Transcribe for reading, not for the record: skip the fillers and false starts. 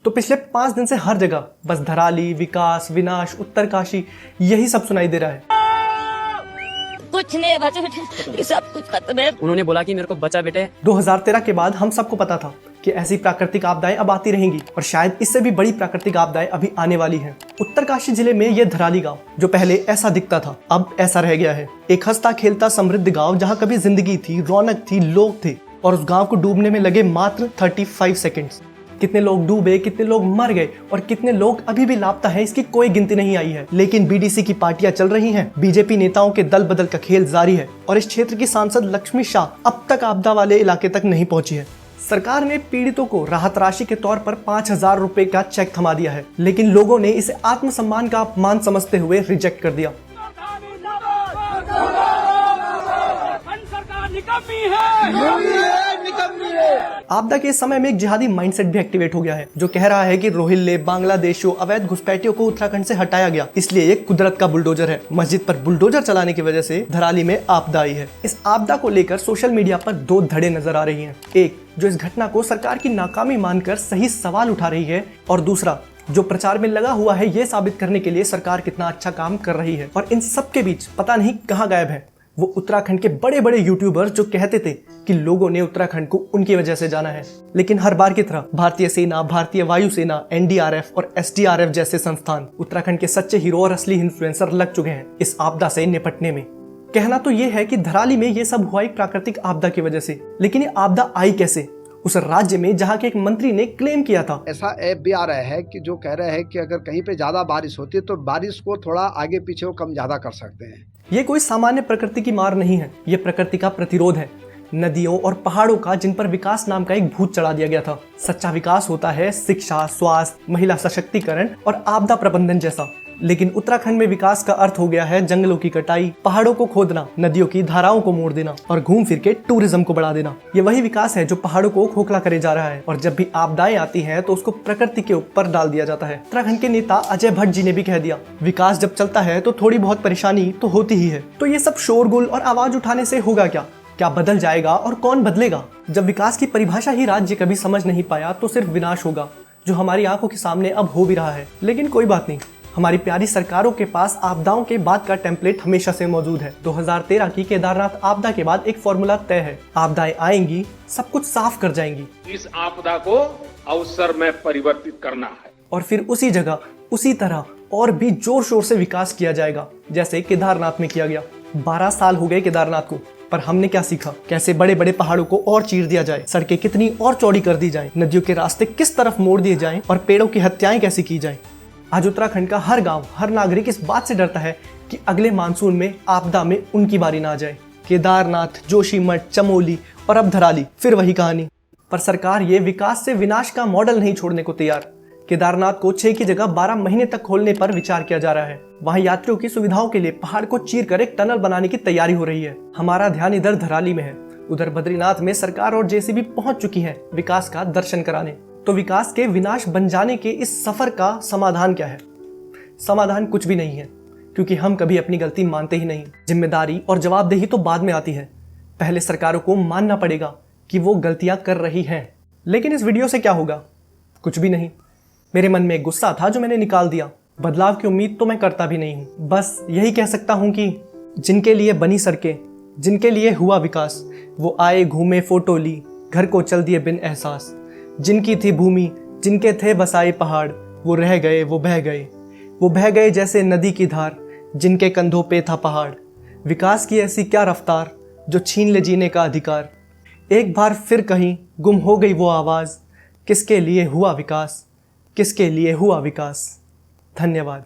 तो पिछले 5 दिन से हर जगह बस धराली, विकास, विनाश, उत्तरकाशी यही सब सुनाई दे रहा है। कुछ नहीं बचा बेटे, सब कुछ खत्म है। उन्होंने बोला कि मेरे को बचा बेटे। 2013 के बाद हम सबको पता था कि ऐसी प्राकृतिक आपदाएं अब आती रहेंगी और शायद इससे भी बड़ी प्राकृतिक आपदाएं अभी आने वाली हैं। उत्तरकाशी जिले में ये धराली गांव जो पहले ऐसा दिखता था अब ऐसा रह गया है। एक हंसता खेलता समृद्ध गांव जहां कभी जिंदगी थी, रौनक थी, लोग थे, और उस गांव को डूबने में लगे मात्र 35 सेकेंड्स। कितने लोग डूबे, कितने लोग मर गए और कितने लोग अभी भी लापता हैं, इसकी कोई गिनती नहीं आई है। लेकिन बीडीसी की पार्टियां चल रही हैं, बीजेपी नेताओं के दल बदल का खेल जारी है और इस क्षेत्र की सांसद लक्ष्मी शाह अब तक आपदा वाले इलाके तक नहीं पहुंची है। सरकार ने पीड़ितों को राहत राशि के तौर पर 5,000 रुपए का चेक थमा दिया है, लेकिन लोगों ने इसे आत्मसम्मान का अपमान समझते हुए रिजेक्ट कर दिया। आपदा के समय में एक जिहादी माइंडसेट भी एक्टिवेट हो गया है जो कह रहा है कि रोहिल्ले, बांग्लादेशियों, अवैध घुसपैठियों को उत्तराखंड से हटाया गया, इसलिए ये कुदरत का बुलडोजर है। मस्जिद पर बुलडोजर चलाने की वजह से धराली में आपदा आई है। इस आपदा को लेकर सोशल मीडिया पर 2 धड़े नजर आ रही हैं। एक जो इस घटना को सरकार की नाकामी मानकर सही सवाल उठा रही है और दूसरा जो प्रचार में लगा हुआ है ये साबित करने के लिए सरकार कितना अच्छा काम कर रही है। और इन सब के बीच पता नहीं कहाँ गायब है वो उत्तराखंड के बड़े बड़े यूट्यूबर जो कहते थे कि लोगों ने उत्तराखंड को उनकी वजह से जाना है। लेकिन हर बार की तरह भारतीय सेना, भारतीय वायुसेना, एनडीआरएफ और एसडीआरएफ जैसे संस्थान उत्तराखंड के सच्चे हीरो और असली इन्फ्लुएंसर लग चुके हैं इस आपदा से निपटने में। कहना तो ये है कि धराली में ये सब हुआ एक प्राकृतिक आपदा की वजह से, लेकिन ये आपदा आई कैसे उस राज्य में जहां के एक मंत्री ने क्लेम किया था। ऐसा ऐप भी आ रहा है कि जो कह रहे हैं कि अगर कहीं पे ज्यादा बारिश होती है तो बारिश को थोड़ा आगे पीछे वो कम ज्यादा कर सकते हैं। ये कोई सामान्य प्रकृति की मार नहीं है, ये प्रकृति का प्रतिरोध है। नदियों और पहाड़ों का जिन पर विकास नाम का एक भूत चढ़ा दिया गया था। सच्चा विकास होता है शिक्षा, स्वास्थ्य, महिला सशक्तिकरण और आपदा प्रबंधन जैसा। लेकिन उत्तराखंड में विकास का अर्थ हो गया है जंगलों की कटाई, पहाड़ों को खोदना, नदियों की धाराओं को मोड़ देना और घूम फिर के टूरिज्म को बढ़ा देना। ये वही विकास है जो पहाड़ों को खोखला करे जा रहा है और जब भी आपदाएं आती हैं तो उसको प्रकृति के ऊपर डाल दिया जाता है। उत्तराखंड के नेता अजय भट्ट जी ने भी कह दिया, विकास जब चलता है तो थोड़ी बहुत परेशानी तो होती ही है। तो ये सब शोरगुल और आवाज उठाने से होगा क्या? क्या बदल जाएगा और कौन बदलेगा? जब विकास की परिभाषा ही राज्य कभी समझ नहीं पाया तो सिर्फ विनाश होगा, जो हमारी आंखों के सामने अब हो भी रहा है। लेकिन कोई बात नहीं, हमारी प्यारी सरकारों के पास आपदाओं के बाद का टेम्पलेट हमेशा से मौजूद है। 2013 की केदारनाथ आपदा के बाद एक फॉर्मूला तय है, आपदाएं आएंगी, सब कुछ साफ कर जाएंगी। इस आपदा को अवसर में परिवर्तित करना है और फिर उसी जगह, उसी तरह और भी जोर शोर से विकास किया जाएगा जैसे केदारनाथ में किया गया। 12 साल हो गए केदारनाथ को, पर हमने क्या सीखा? कैसे बड़े बड़े पहाड़ों को और चीर दिया जाए, सड़कें कितनी और चौड़ी कर दी जाए, नदियों के रास्ते किस तरफ मोड़ दिए जाएं और पेड़ों की हत्याएं कैसे की जाएं। आज उत्तराखंड का हर गांव, हर नागरिक इस बात से डरता है कि अगले मानसून में आपदा में उनकी बारी ना आ जाए। केदारनाथ, जोशीमठ, चमोली और अब धराली, फिर वही कहानी। पर सरकार ये विकास से विनाश का मॉडल नहीं छोड़ने को तैयार। केदारनाथ को 6 की जगह 12 महीने तक खोलने पर विचार किया जा रहा है। वहीं यात्रियों की सुविधाओं के लिए पहाड़ को चीर कर एक टनल बनाने की तैयारी हो रही है। हमारा ध्यान इधर धराली में है। उधर बद्रीनाथ में सरकार और जेसीबी पहुंच चुकी है विकास का दर्शन कराने। तो विकास के विनाश बन जाने के इस सफर का समाधान क्या है? समाधान कुछ भी नहीं है, क्योंकि हम कभी अपनी गलती मानते ही नहीं। जिम्मेदारी और जवाबदेही तो बाद में आती है। पहले सरकारों को मानना पड़ेगा कि वो गलतियां कर रही हैं। लेकिन इस वीडियो से क्या होगा? कुछ भी नहीं। मेरे मन में एक गुस्सा था जो मैंने निकाल दिया। बदलाव की उम्मीद तो मैं करता भी नहीं हूँ। बस यही कह सकता हूँ कि जिनके लिए बनी सड़कें, जिनके लिए हुआ विकास, वो आए, घूमे, फोटो ली, घर को चल दिए बिन एहसास। जिनकी थी भूमि, जिनके थे बसाए पहाड़, वो रह गए, वो बह गए, वो बह गए जैसे नदी की धार, जिनके कंधों पे था पहाड़। विकास की ऐसी क्या रफ्तार जो छीन ले जीने का अधिकार। एक बार फिर कहीं गुम हो गई वो आवाज़, किसके लिए हुआ विकास, किसके लिए हुआ विकास। धन्यवाद।